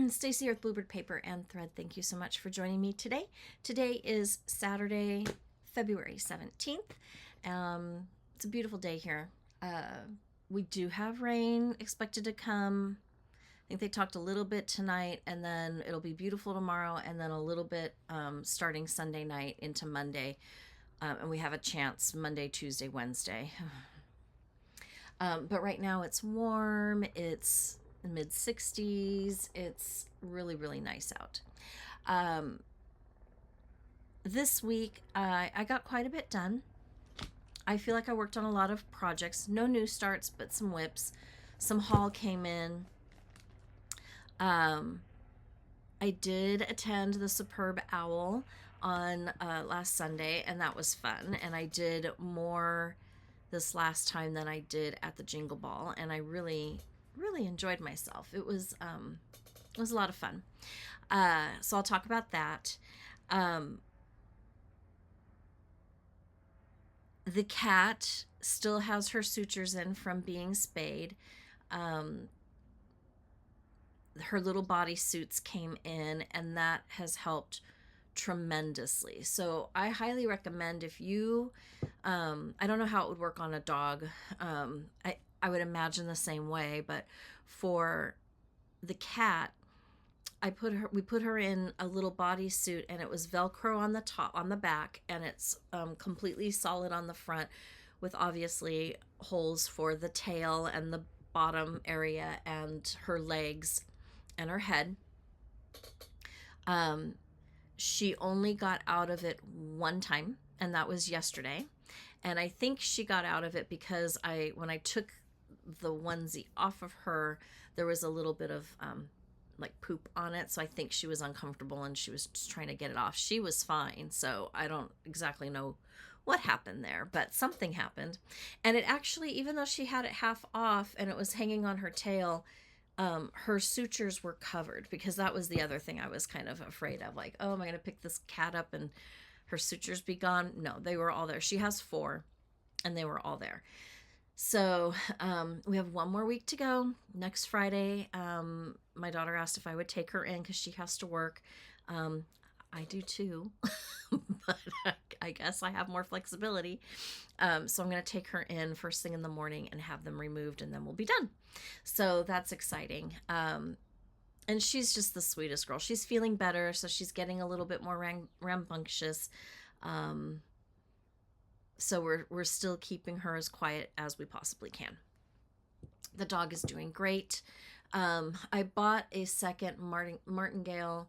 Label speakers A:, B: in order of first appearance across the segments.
A: Stacy Earth Bluebird Paper and Thread, thank you so much for joining me today. Today is Saturday, February 17th. It's a beautiful day here. We do have rain expected to come. I think they talked a little bit tonight, and then it'll be beautiful tomorrow, and then a little bit starting Sunday night into Monday. And we have a chance Monday, Tuesday, Wednesday. But right now it's warm. It's mid 60s. It's really, really nice out. Um, this week, I got quite a bit done. I feel like I worked on a lot of projects. No new starts, but some whips. Some haul came in. Um, I did attend the Superb Owl on last Sunday, and that was fun. And I did more this last time than I did at the Jingle Ball, and I really, really enjoyed myself. It was a lot of fun. So I'll talk about that. The cat still has her sutures in from being spayed. Um, her little body suits came in, and that has helped tremendously. So I highly recommend if you, I don't know how it would work on a dog. I would imagine the same way, but for the cat, we put her in a little bodysuit, and it was Velcro on the top, on the back, and it's completely solid on the front, with obviously holes for the tail and the bottom area and her legs and her head. She only got out of it one time, and that was yesterday. And I think she got out of it because when I took the onesie off of her, there was a little bit of like poop on it. So I think she was uncomfortable and she was just trying to get it off. She was fine. So I don't exactly know what happened there, but something happened. And it actually, even though she had it half off and it was hanging on her tail, her sutures were covered, because that was the other thing I was kind of afraid of. Like, oh, am I going to pick this cat up and her sutures be gone? No, they were all there. She has 4, and they were all there. So we have one more week to go. Next Friday, my daughter asked if I would take her in because she has to work. I do too, but I guess I have more flexibility. So I'm going to take her in first thing in the morning and have them removed, and then we'll be done. So that's exciting. And she's just the sweetest girl. She's feeling better, so she's getting a little bit more rambunctious. So we're still keeping her as quiet as we possibly can. The dog is doing great. I bought a second martingale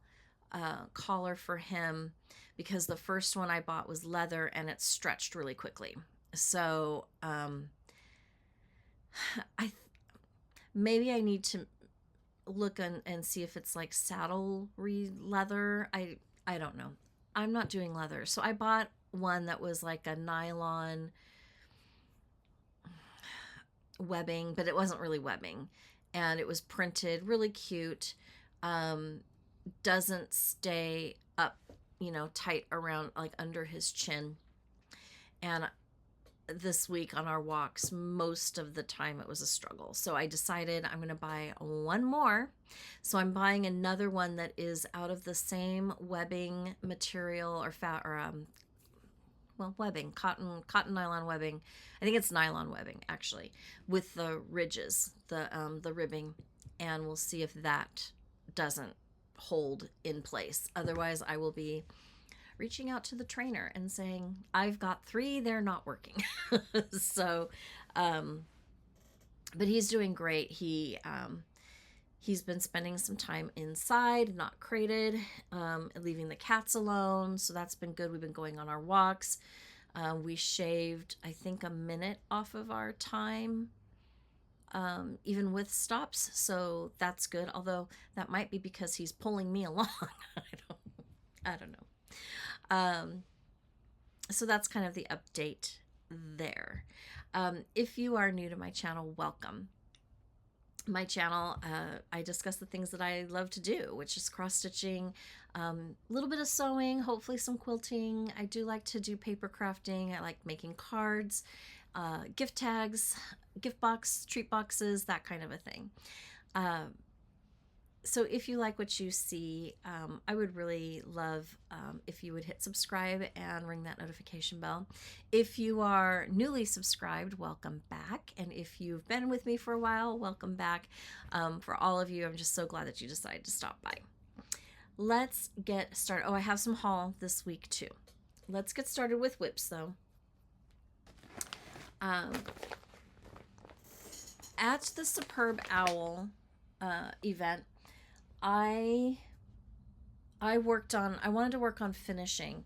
A: collar for him because the first one I bought was leather and it stretched really quickly. So maybe I need to look and see if it's like saddlery leather. I don't know. I'm not doing leather. So I bought one that was like a nylon webbing, but it wasn't really webbing, and it was printed really cute. Doesn't stay up, tight around like under his chin. And this week on our walks, most of the time it was a struggle. So I decided I'm going to buy one more. So I'm buying another one that is out of the same webbing material or webbing, cotton nylon webbing. I think it's nylon webbing actually, with the ridges, the ribbing, and we'll see if that doesn't hold in place. Otherwise, I will be reaching out to the trainer and saying, I've got 3, they're not working. So, but he's doing great. He's been spending some time inside, not crated, leaving the cats alone. So that's been good. We've been going on our walks. We shaved, I think, a minute off of our time, even with stops. So that's good. Although that might be because he's pulling me along. I don't know. So that's kind of the update there. If you are new to my channel, welcome. My channel, I discuss the things that I love to do, which is cross stitching, a little bit of sewing, hopefully some quilting. I do like to do paper crafting. I like making cards, gift tags, gift box, treat boxes, that kind of a thing. So if you like what you see, I would really love if you would hit subscribe and ring that notification bell. If you are newly subscribed, welcome back. And if you've been with me for a while, welcome back. For all of you, I'm just so glad that you decided to stop by. Let's get started. Oh, I have some haul this week too. Let's get started with whips though. At the Superb Owl event, I wanted to work on finishing.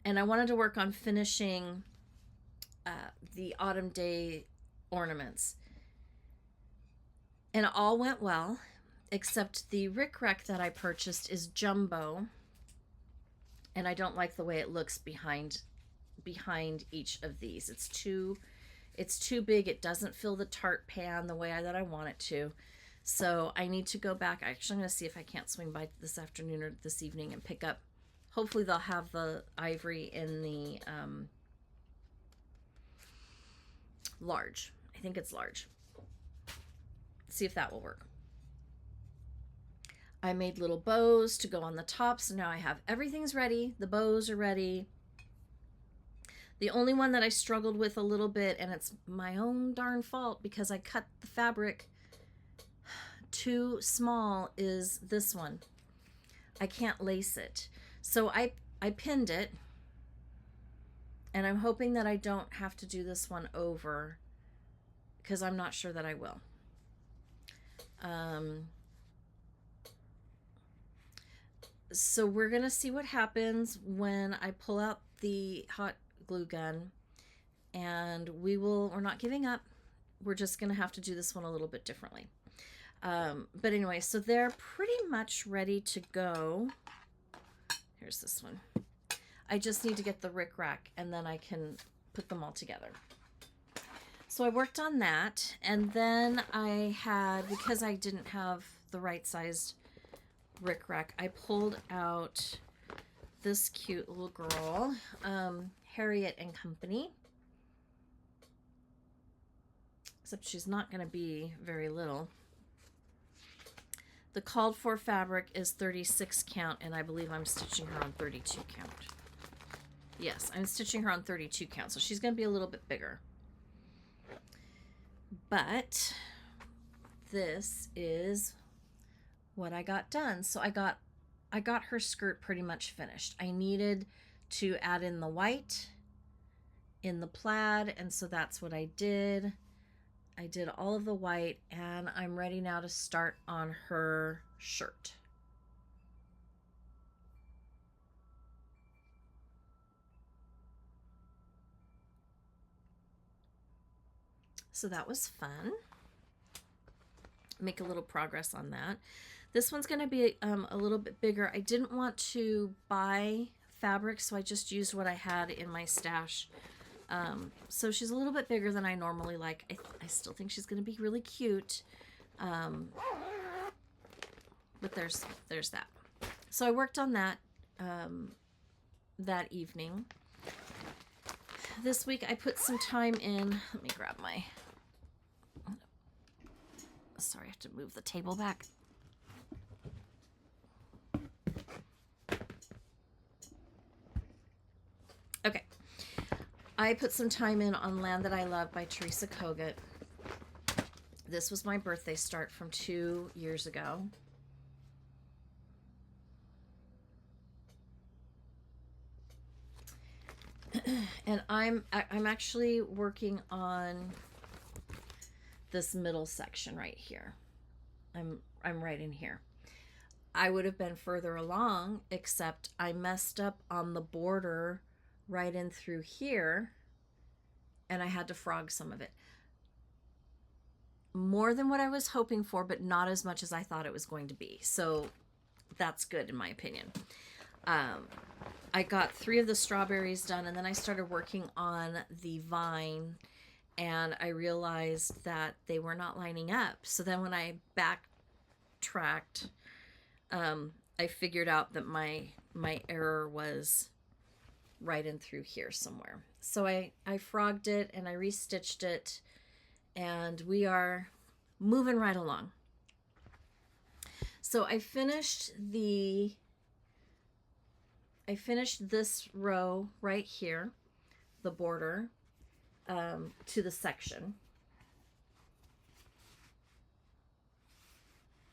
A: And I wanted to work on finishing the Autumn Day ornaments. And it all went well, except the rickrack that I purchased is jumbo. And I don't like the way it looks behind each of these. It's too big. It doesn't fill the tart pan the way that I want it to. So I need to go back. Actually, I'm going to see if I can't swing by this afternoon or this evening and pick up. Hopefully they'll have the ivory in the large. I think it's large. See if that will work. I made little bows to go on the top. So now I have everything's ready. The bows are ready. The only one that I struggled with a little bit, and it's my own darn fault because I cut the fabric too small, is this one. I can't lace it. So I pinned it, and I'm hoping that I don't have to do this one over because I'm not sure that I will. So we're going to see what happens when I pull out the hot glue gun, and we're not giving up. We're just going to have to do this one a little bit differently. But anyway, so they're pretty much ready to go. Here's this one. I just need to get the rickrack and then I can put them all together. So I worked on that, and then I had, because I didn't have the right sized rickrack, I pulled out this cute little girl, Harriet and Company. Except she's not going to be very little. The called for fabric is 36 count, and I believe I'm stitching her on 32 count. Yes, I'm stitching her on 32 count, so she's going to be a little bit bigger. But this is what I got done. So I got her skirt pretty much finished. I needed to add in the white in the plaid, and so that's what I did. I did all of the white, and I'm ready now to start on her shirt. So that was fun. Make a little progress on that. This one's going to be a little bit bigger. I didn't want to buy fabric, so I just used what I had in my stash. So she's a little bit bigger than I normally like. I still think she's going to be really cute. But there's that. So I worked on that that evening. This week I put some time in. Let me grab my... Sorry, I have to move the table back. Okay. I put some time in on Land That I Love by Teresa Kogut. This was my birthday start from 2 years ago. And I'm actually working on this middle section right here. I'm right in here. I would have been further along, except I messed up on the border right in through here, and I had to frog some of it. More than what I was hoping for, but not as much as I thought it was going to be. So that's good in my opinion. I got 3 of the strawberries done, and then I started working on the vine, and I realized that they were not lining up. So then when I backtracked, I figured out that my error was right in through here somewhere. So I frogged it and I restitched it, and we are moving right along. So I finished this row right here, the border, to the section.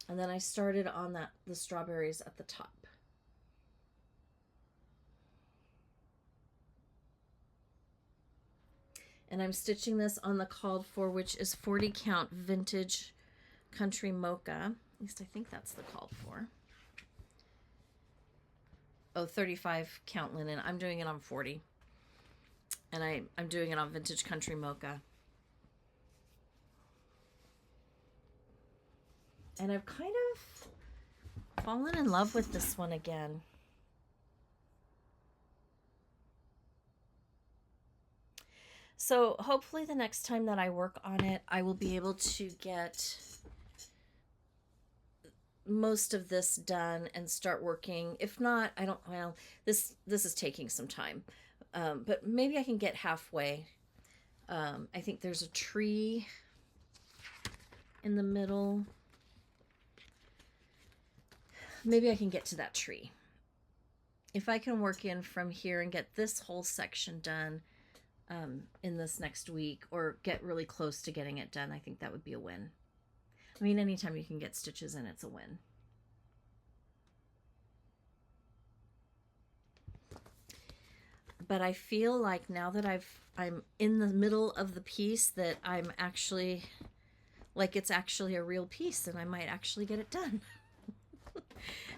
A: And then I started on the strawberries at the top. And I'm stitching this on the called for, which is 40 count vintage country mocha. At least I think that's the called for. Oh, 35 count linen. I'm doing it on 40. And I'm doing it on vintage country mocha. And I've kind of fallen in love with this one again. So hopefully the next time that I work on it, I will be able to get most of this done and start working. If not, I don't, well, this is taking some time. But maybe I can get halfway. I think there's a tree in the middle. Maybe I can get to that tree. If I can work in from here and get this whole section done in this next week, or get really close to getting it done, I think that would be a win. I mean, anytime you can get stitches in, it's a win. But I feel like now that I'm in the middle of the piece, that I'm actually, like, it's actually a real piece and I might actually get it done.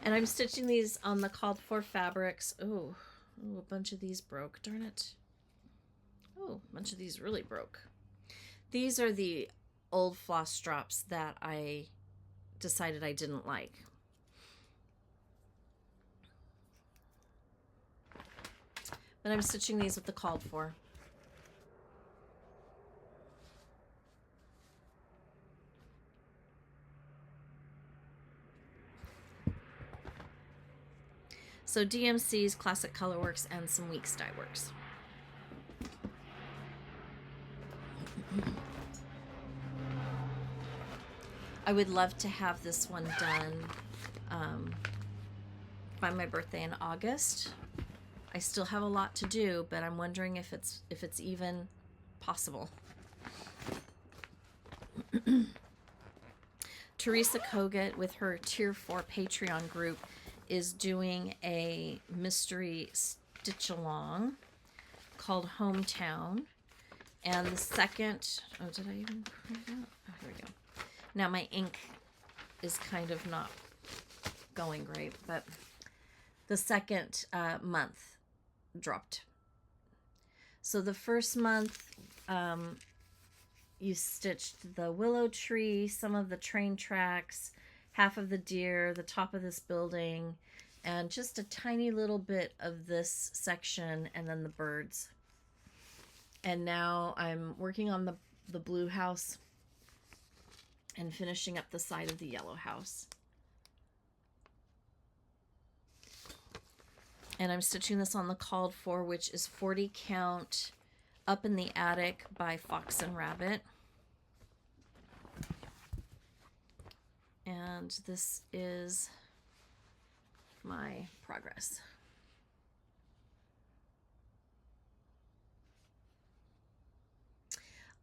A: And I'm stitching these on the called for fabrics. Oh, a bunch of these broke, darn it. Oh, a bunch of these really broke. These are the old floss drops that I decided I didn't like. But I'm stitching these with the called for. So DMC's, Classic Colorworks, and some Weeks Dye Works. I would love to have this one done by my birthday in August. I still have a lot to do, but I'm wondering if it's even possible. Teresa Kogut with her Tier 4 Patreon group is doing a mystery stitch along called Hometown. And the second, oh, did I even print it out? Oh, here we go. Now my ink is kind of not going great, but the second month dropped. So the first month, you stitched the willow tree, some of the train tracks, half of the deer, the top of this building, and just a tiny little bit of this section, and then the birds. And now I'm working on the blue house and finishing up the side of the yellow house. And I'm stitching this on the called for, which is 40 count Up in the Attic by Fox and Rabbit. And this is my progress.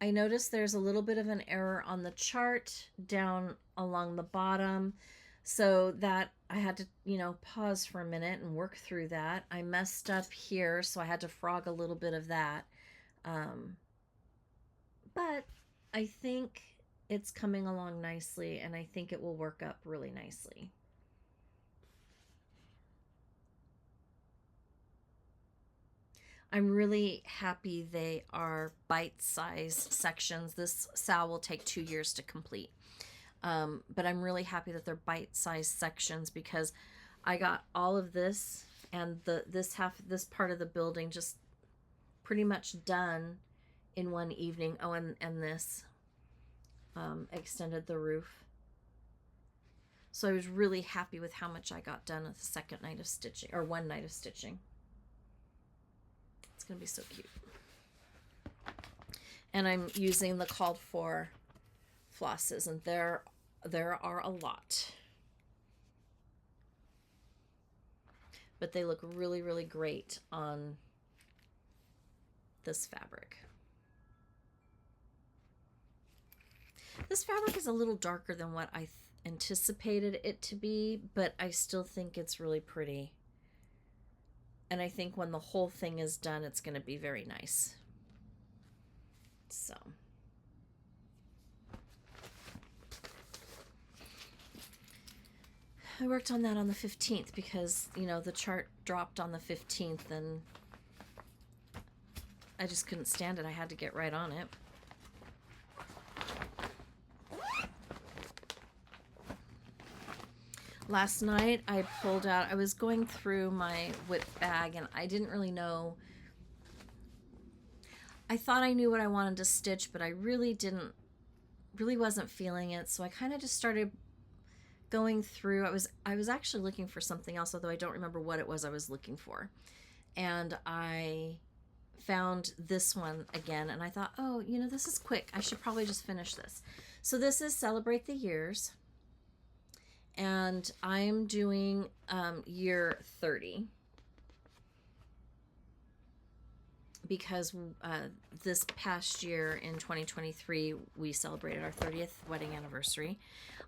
A: I noticed there's a little bit of an error on the chart down along the bottom, so that I had to, pause for a minute and work through that. I messed up here, so I had to frog a little bit of that. But I think it's coming along nicely, and I think it will work up really nicely. I'm really happy they are bite-sized sections. This SAL will take 2 years to complete. But I'm really happy that they're bite-sized sections, because I got all of this and this part of the building just pretty much done in one evening. Oh, and this extended the roof. So I was really happy with how much I got done with the second night of stitching, or one night of stitching. It's gonna be so cute. And I'm using the called for flosses, and there are a lot. But they look really, really great on this fabric. This fabric is a little darker than what I anticipated it to be, but I still think it's really pretty. And I think when the whole thing is done, it's going to be very nice. So. I worked on that on the 15th because, you know, the chart dropped on the 15th and I just couldn't stand it. I had to get right on it. Last night I pulled out, I was going through my whip bag and I didn't really know. I thought I knew what I wanted to stitch, but I really wasn't feeling it. So I kind of just started going through. I was actually looking for something else, although I don't remember what it was I was looking for. And I found this one again and I thought, oh, you know, this is quick. I should probably just finish this. So this is Celebrate the Years. And I'm doing year 30 because this past year in 2023 we celebrated our 30th wedding anniversary.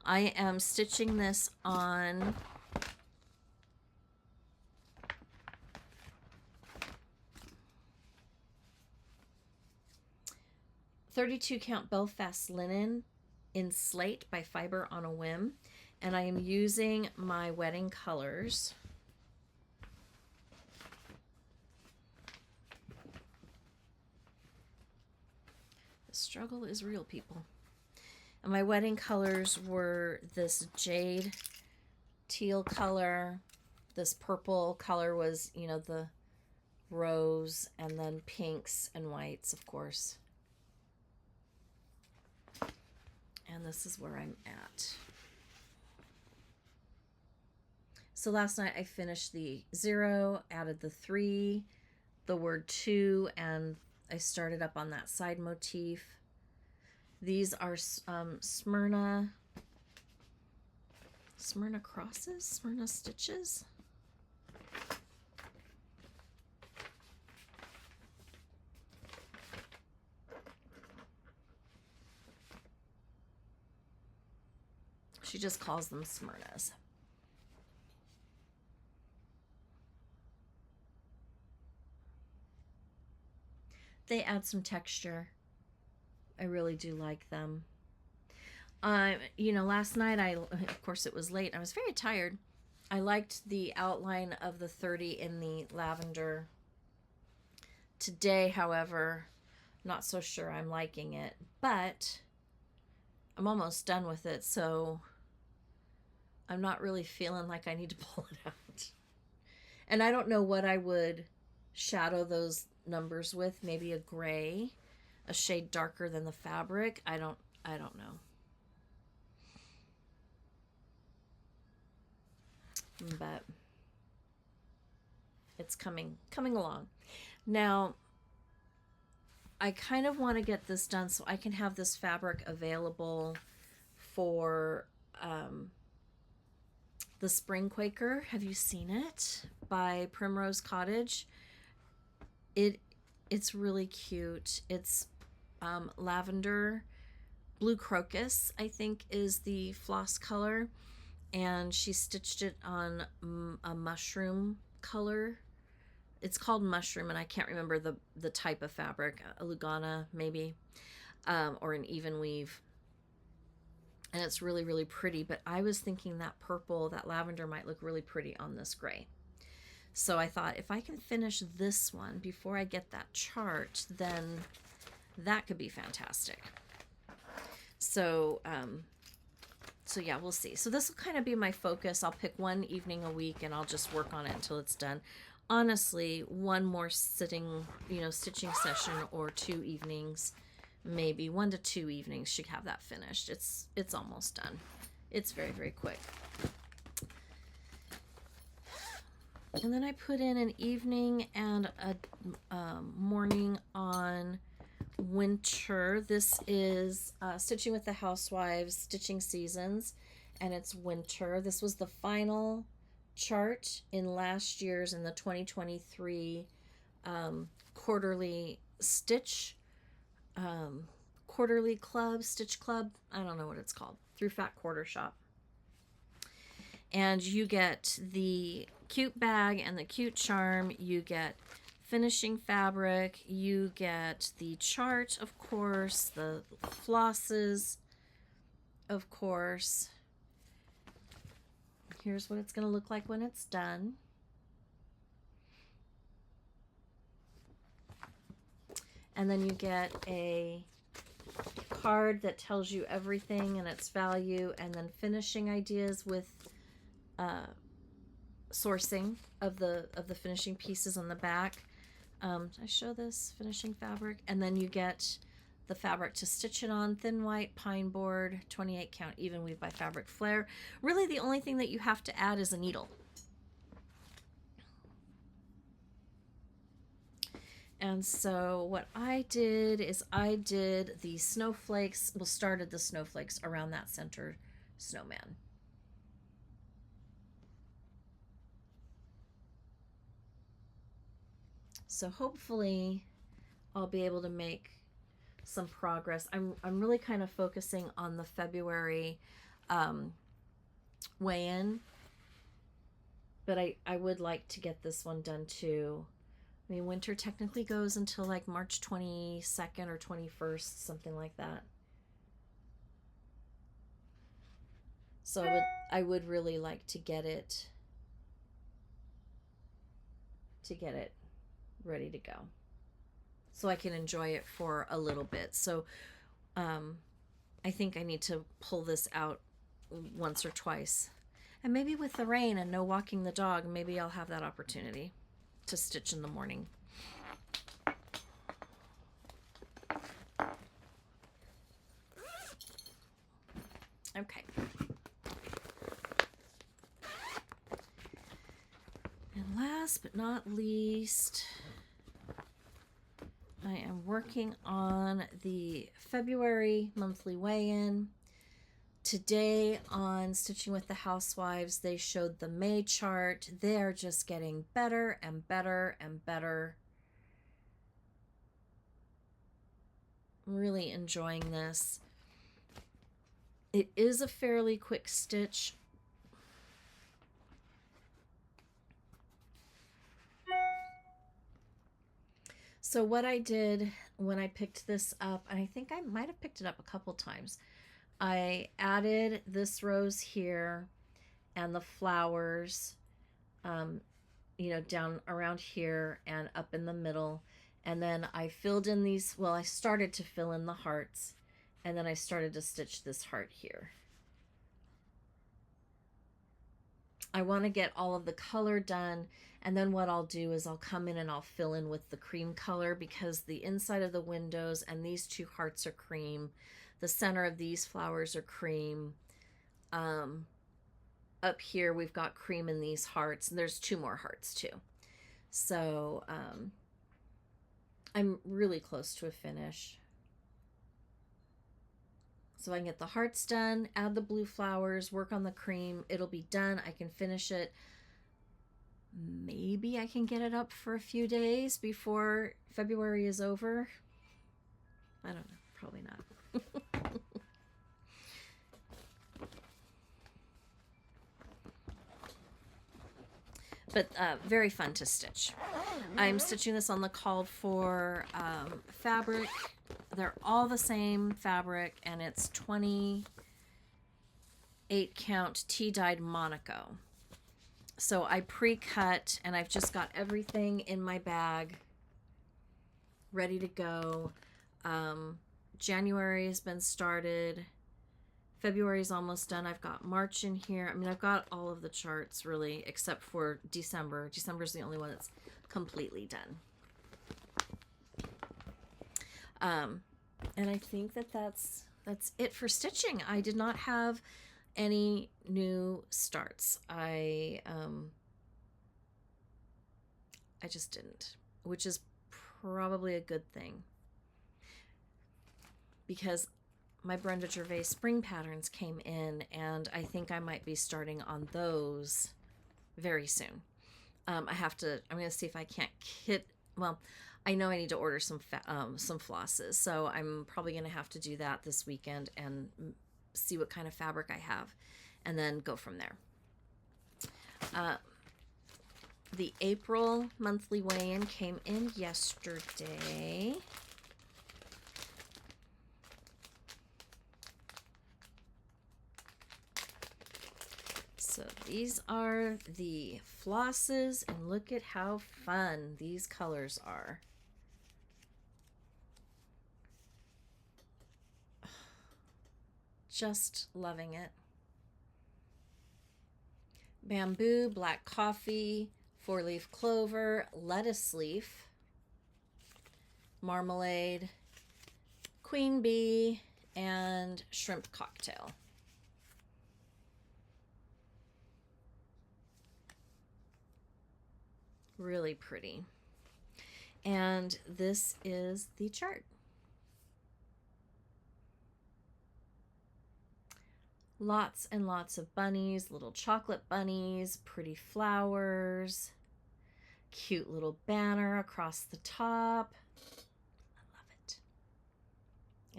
A: I am stitching this on 32 count Belfast linen in slate by Fiber on a Whim. And I am using my wedding colors. The struggle is real, people. And my wedding colors were this jade teal color. This purple color was, you know, the rose, and then pinks and whites, of course. And this is where I'm at. So last night I finished the 0, added the 3, the word 2, and I started up on that side motif. These are Smyrna crosses, Smyrna stitches. She just calls them Smyrnas. They add some texture. I really do like them. You know, last night of course it was late. I was very tired. I liked the outline of the 30 in the lavender. Today, however, not so sure I'm liking it, but I'm almost done with it, so I'm not really feeling like I need to pull it out. And I don't know what I would shadow those numbers with. Maybe a gray, a shade darker than the fabric. I don't know. But it's coming along. Now, I kind of want to get this done so I can have this fabric available for the Spring Quaker. Have you seen it? By Primrose Cottage. It's really cute. It's lavender, blue crocus, I think is the floss color, and she stitched it on a mushroom color. It's called mushroom, and I can't remember the type of fabric, a Lugana maybe, or an even weave. And it's really, really pretty, but I was thinking that purple, that lavender might look really pretty on this gray. So I thought if I can finish this one before I get that chart, then that could be fantastic. So, so yeah, we'll see. So this will kind of be my focus. I'll pick one evening a week and I'll just work on it until it's done. Honestly, one more sitting, stitching session or 2 evenings, maybe 1 to 2 evenings should have that finished. It's almost done. It's very, very quick. And then I put in an evening and a morning on winter. This is Stitching with the Housewives Stitching Seasons, and it's winter. This was the final chart in last year's, in the 2023 quarterly stitch, quarterly club, stitch club. I don't know what it's called, through Fat Quarter Shop. And you get the cute bag and the cute charm. You get finishing fabric. You get the chart, of course, the flosses, of course. Here's what it's going to look like when it's done. And then you get a card that tells you everything and its value, and then finishing ideas with sourcing of the finishing pieces on the back. I show this finishing fabric, and then you get the fabric to stitch it on. Thin white pine board, 28 count even weave by Fabric Flair. Really the only thing that you have to add is a needle. And so what I did is I did the snowflakes, well, started the snowflakes around that center snowman. So hopefully I'll be able to make some progress. I'm really kind of focusing on the February weigh-in, but I would like to get this one done too. I mean, winter technically goes until like March 22nd or 21st, something like that. So I would really like to get it ready to go, so I can enjoy it for a little bit. So I think I need to pull this out once or twice, and maybe with the rain and no walking the dog, maybe I'll have that opportunity to stitch in the morning. Okay. And last but not least, I am working on the February monthly weigh-in. Today on Stitching with the Housewives, they showed the May chart. They are just getting better and better and better. I'm really enjoying this. It is a fairly quick stitch. So what I did when I picked this up, and I think I might have picked it up a couple times, I added this rose here and the flowers, you know, down around here and up in the middle. And then I filled in these, well, I started to fill in the hearts, and then I started to stitch this heart here. I want to get all of the color done, and then what I'll do is I'll come in and I'll fill in with the cream color, because the inside of the windows and these two hearts are cream. The center of these flowers are cream. Up here we've got cream in these hearts, and there's two more hearts too. So I'm really close to a finish. So I can get the hearts done, add the blue flowers, work on the cream. It'll be done. I can finish it. Maybe I can get it up for a few days before February is over. I don't know. Probably not. But very fun to stitch. I'm stitching this on the called for fabric. They're all the same fabric, and it's 28 count tea-dyed Monaco. So I pre-cut, and I've just got everything in my bag ready to go. January has been started. February is almost done. I've got March in here. I mean, I've got all of the charts really, except for December. December is the only one that's completely done. And I think that that's it for stitching. I did not have any new starts. I just didn't, which is probably a good thing. because my Brenda Gervais spring patterns came in, and I think I might be starting on those very soon. I'm going to see if I can't well, I know I need to order some flosses, so I'm probably going to have to do that this weekend and see what kind of fabric I have, and then go from there. The April monthly weigh-in came in yesterday. So these are the flosses, and look at how fun these colors are. Just loving it. Bamboo, black coffee, 4-leaf clover, lettuce leaf, marmalade, queen bee, and shrimp cocktail. Really pretty. And this is the chart. Lots and lots of bunnies, little chocolate bunnies, pretty flowers, cute little banner across the top. I love it.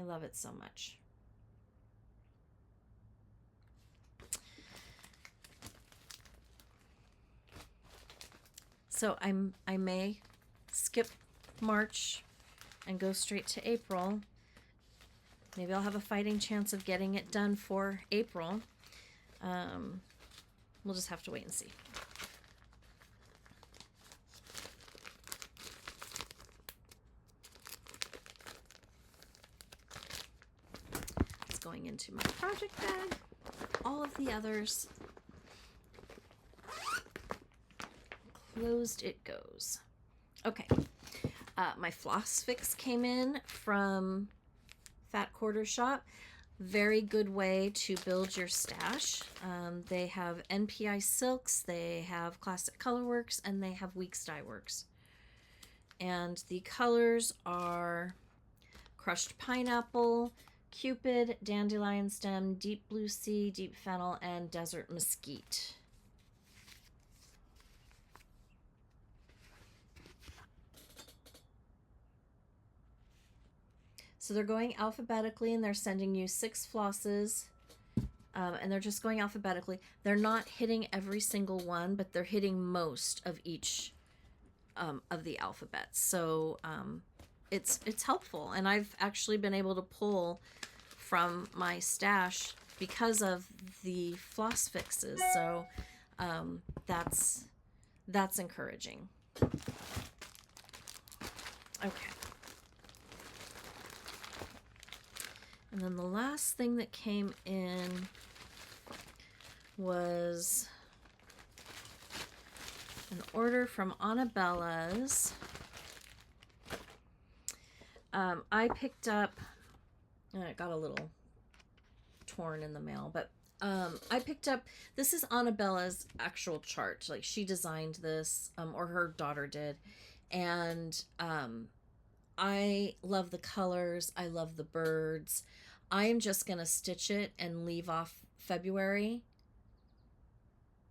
A: I love it so much. So I may skip March and go straight to April. Maybe I'll have a fighting chance of getting it done for April. We'll just have to wait and see. It's going into my project bag. All of the others. Closed it goes. Okay. My floss fix came in from Fat Quarter Shop. Very good way to build your stash. They have NPI silks, they have classic colorworks, and they have weeks dye works. And the colors are crushed pineapple, cupid, dandelion stem, deep blue sea, deep fennel, and desert mesquite. So they're going alphabetically, and they're sending you 6 flosses, and they're just going alphabetically. They're not hitting every single one, but they're hitting most of each of the alphabets. So it's helpful, and I've actually been able to pull from my stash because of the floss fixes. So that's encouraging. Okay. And then the last thing that came in was an order from Annabella's. I picked up, it got a little torn in the mail, but I picked up, this is Annabella's actual chart. Like, she designed this, or her daughter did. And I love the colors. I love the birds. I am just going to stitch it and leave off February.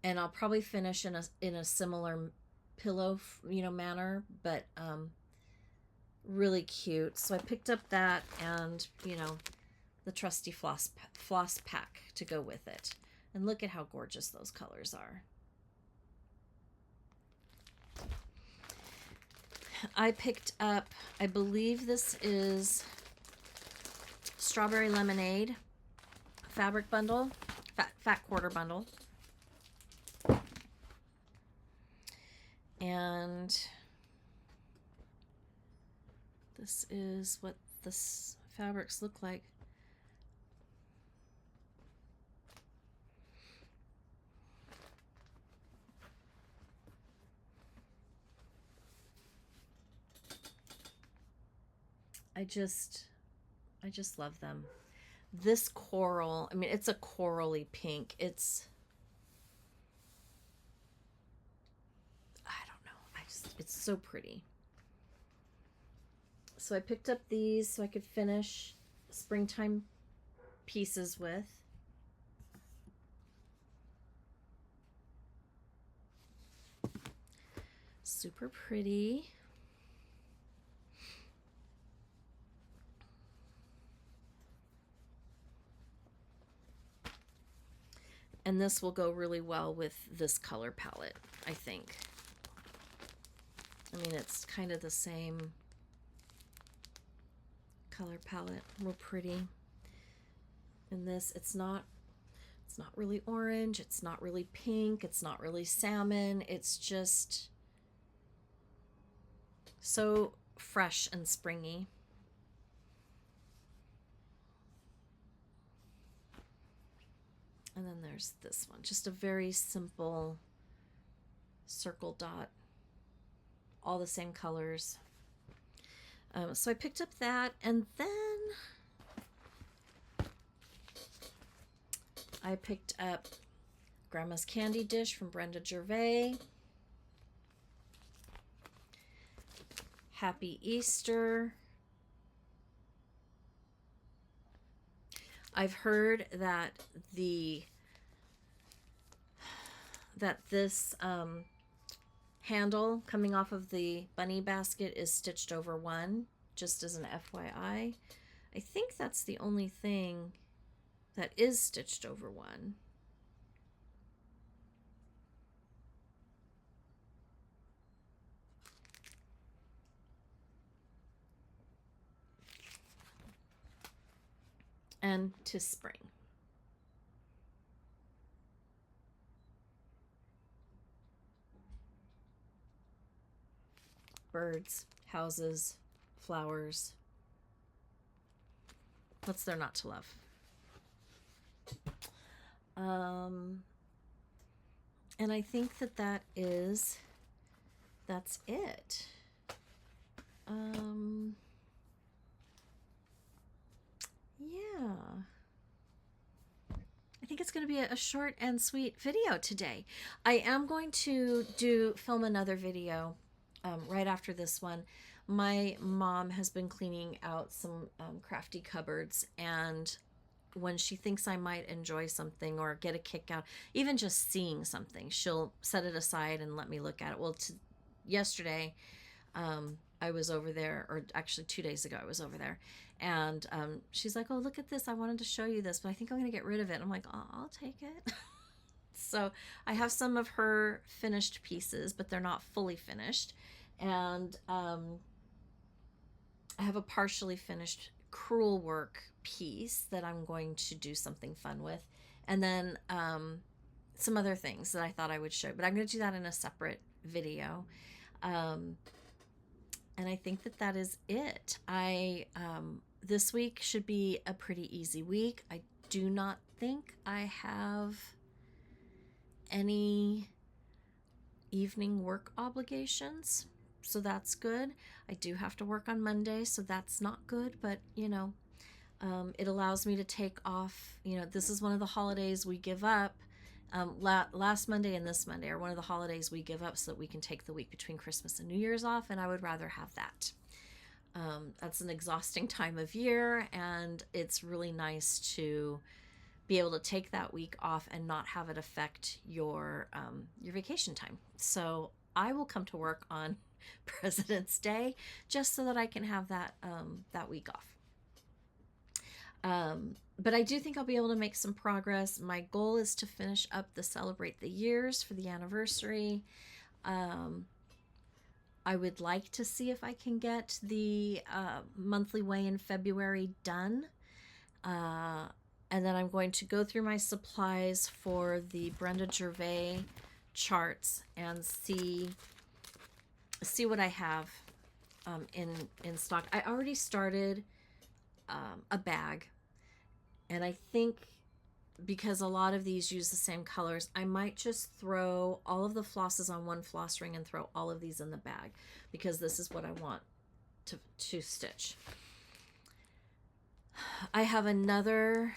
A: And I'll probably finish in a similar pillow, manner, but really cute. So I picked up that and, the trusty floss pack to go with it. And look at how gorgeous those colors are. I picked up, I believe this is Strawberry Lemonade fabric bundle, fat quarter bundle. And this is what the fabrics look like. I just love them. This coral, I mean, it's a corally pink. It's, I don't know. It's so pretty. So I picked up these so I could finish springtime pieces with. Super pretty. And this will go really well with this color palette, I think. I mean, it's kind of the same color palette, real pretty. And this, it's not really orange, it's not really pink, it's not really salmon, it's just so fresh and springy. And then there's this one, just a very simple circle dot, all the same colors. So I picked up that, and then I picked up Grandma's Candy Dish from Brenda Gervais. Happy Easter. I've heard that this handle coming off of the bunny basket is stitched over one, just as an FYI. I think that's the only thing that is stitched over one. And to spring. Birds, houses, flowers. What's there not to love? And I think that's it. Yeah. I think it's going to be a short and sweet video today. I am going to film another video right after this one. My mom has been cleaning out some crafty cupboards, and when she thinks I might enjoy something or get a kick out, even just seeing something, she'll set it aside and let me look at it. Well, yesterday, I was over there, or actually 2 days ago I was over there, and she's like, oh, look at this, I wanted to show you this, but I think I'm gonna get rid of it. I'm like, oh, I'll take it. So I have some of her finished pieces, but they're not fully finished, and I have a partially finished crewel work piece that I'm going to do something fun with, and then some other things that I thought I would show, but I'm going to do that in a separate video. And I think that is it. This week should be a pretty easy week. I do not think I have any evening work obligations, so that's good. I do have to work on Monday, so that's not good, but you know, it allows me to take off. You know, this is one of the holidays we give up. Last Monday and this Monday are one of the holidays we give up so that we can take the week between Christmas and New Year's off, and I would rather have that. That's an exhausting time of year, and it's really nice to be able to take that week off and not have it affect your vacation time. So I will come to work on President's Day just so that I can have that week off. But I do think I'll be able to make some progress. My goal is to finish up the Celebrate the Years for the anniversary. I would like to see if I can get the monthly weigh in February done. And then I'm going to go through my supplies for the Brenda Gervais charts and see what I have in stock. I already started a bag, and I think because a lot of these use the same colors, I might just throw all of the flosses on one floss ring and throw all of these in the bag, because this is what I want to stitch. I have another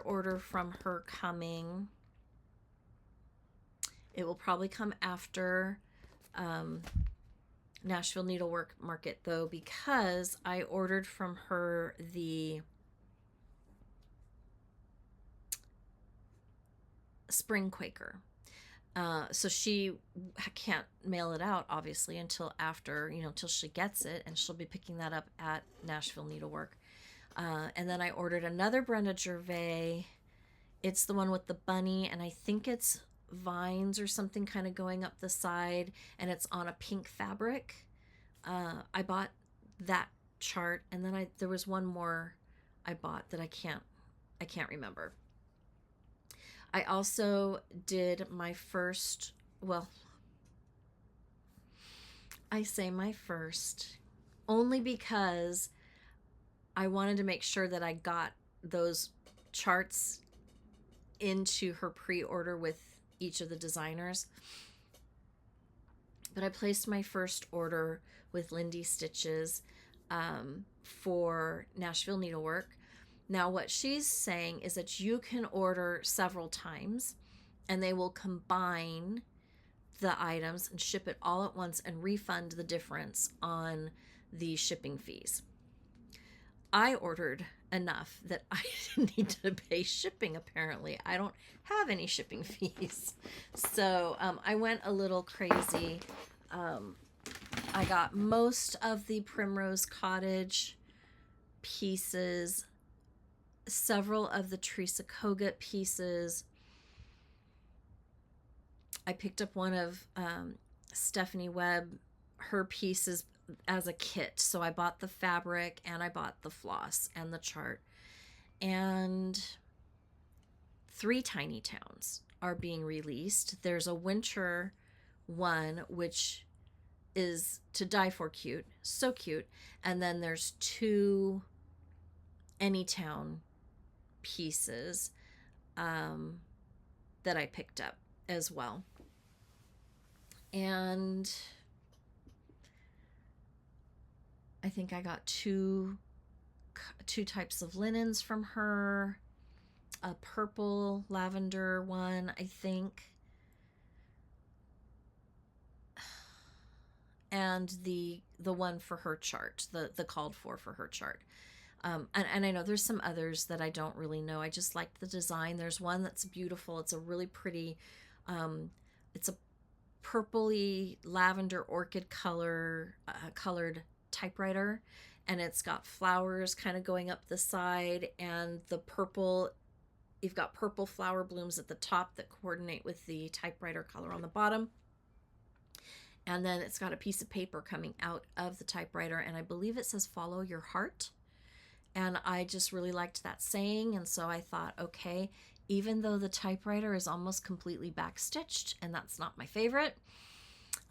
A: order from her coming. It will probably come after Nashville Needlework Market though, because I ordered from her the Spring Quaker. So she can't mail it out obviously until after, until she gets it, and she'll be picking that up at Nashville Needlework. And then I ordered another Brenda Gervais. It's the one with the bunny, and I think it's vines or something kind of going up the side, and it's on a pink fabric. I bought that chart, and then there was one more I bought that I can't remember. I also did my first, well, I say my first only because I wanted to make sure that I got those charts into her pre-order with each of the designers. But I placed my first order with Lindy Stitches for Nashville Needlework. Now what she's saying is that you can order several times and they will combine the items and ship it all at once and refund the difference on the shipping fees. I ordered enough that I didn't need to pay shipping, apparently. I don't have any shipping fees. So I went a little crazy. I got most of the Primrose Cottage pieces, several of the Teresa Kogut pieces. I picked up one of Stephanie Webb, her pieces as a kit. So I bought the fabric and I bought the floss and the chart. And 3 tiny towns are being released. There's a winter one, which is to die for cute. So cute. And then there's 2 Anytown pieces that I picked up as well. And I think I got two types of linens from her, a purple lavender one, I think, and the one for her chart, the called for her chart. And I know there's some others that I don't really know. I just liked the design. There's one that's beautiful. It's a really pretty, it's a purpley lavender orchid colored typewriter, and it's got flowers kind of going up the side, and the purple, you've got purple flower blooms at the top that coordinate with the typewriter color on the bottom. And then it's got a piece of paper coming out of the typewriter, and I believe it says follow your heart. And I just really liked that saying, and so I thought, okay, even though the typewriter is almost completely backstitched, and that's not my favorite,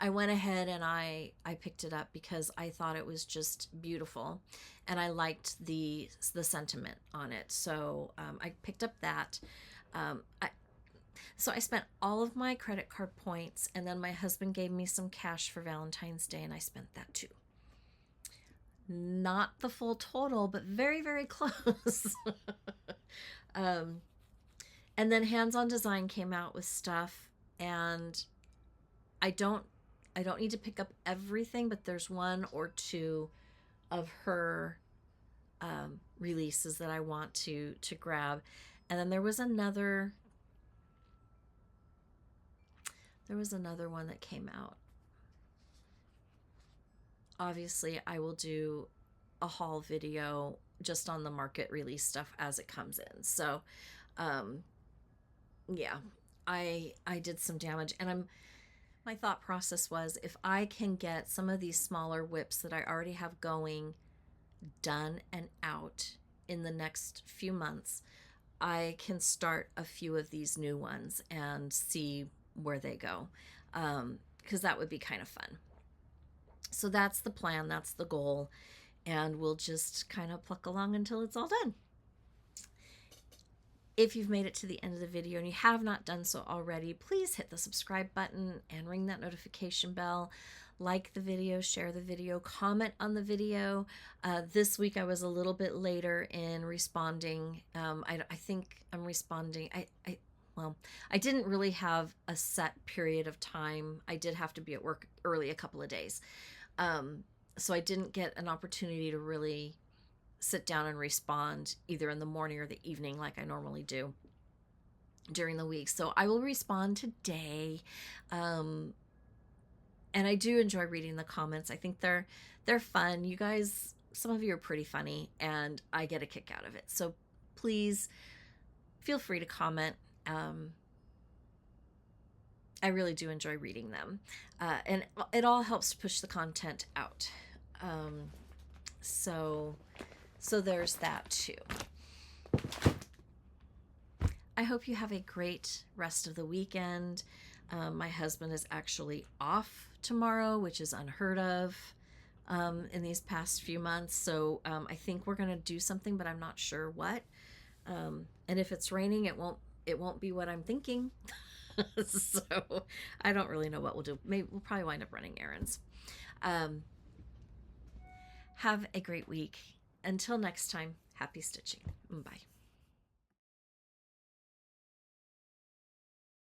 A: I went ahead and I picked it up because I thought it was just beautiful, and I liked the sentiment on it. So I picked up that. So I spent all of my credit card points, and then my husband gave me some cash for Valentine's Day, and I spent that too. Not the full total, but very, very close. And then Hands On Design came out with stuff, and I don't need to pick up everything, but there's 1 or 2 of her releases that I want to grab. And then there was another one that came out. Obviously, I will do a haul video just on the market release stuff as it comes in. So, yeah, I did some damage, and my thought process was, if I can get some of these smaller whips that I already have going done and out in the next few months, I can start a few of these new ones and see where they go, because that would be kind of fun. So that's the plan, that's the goal, and we'll just kind of pluck along until it's all done. If you've made it to the end of the video and you have not done so already, please hit the subscribe button and ring that notification bell. Like the video, share the video, comment on the video. This week I was a little bit later in responding. I think I'm responding. I didn't really have a set period of time. I did have to be at work early a couple of days. So I didn't get an opportunity to really sit down and respond either in the morning or the evening like I normally do during the week. So I will respond today. And I do enjoy reading the comments. I think they're fun. You guys, some of you are pretty funny, and I get a kick out of it. So please feel free to comment. I really do enjoy reading them, and it all helps push the content out. So there's that too. I hope you have a great rest of the weekend. My husband is actually off tomorrow, which is unheard of in these past few months. So I think we're gonna do something, but I'm not sure what. And if it's raining, it won't be what I'm thinking. So I don't really know what we'll do. Maybe we'll probably wind up running errands. Have a great week. Until next time, happy stitching. Bye.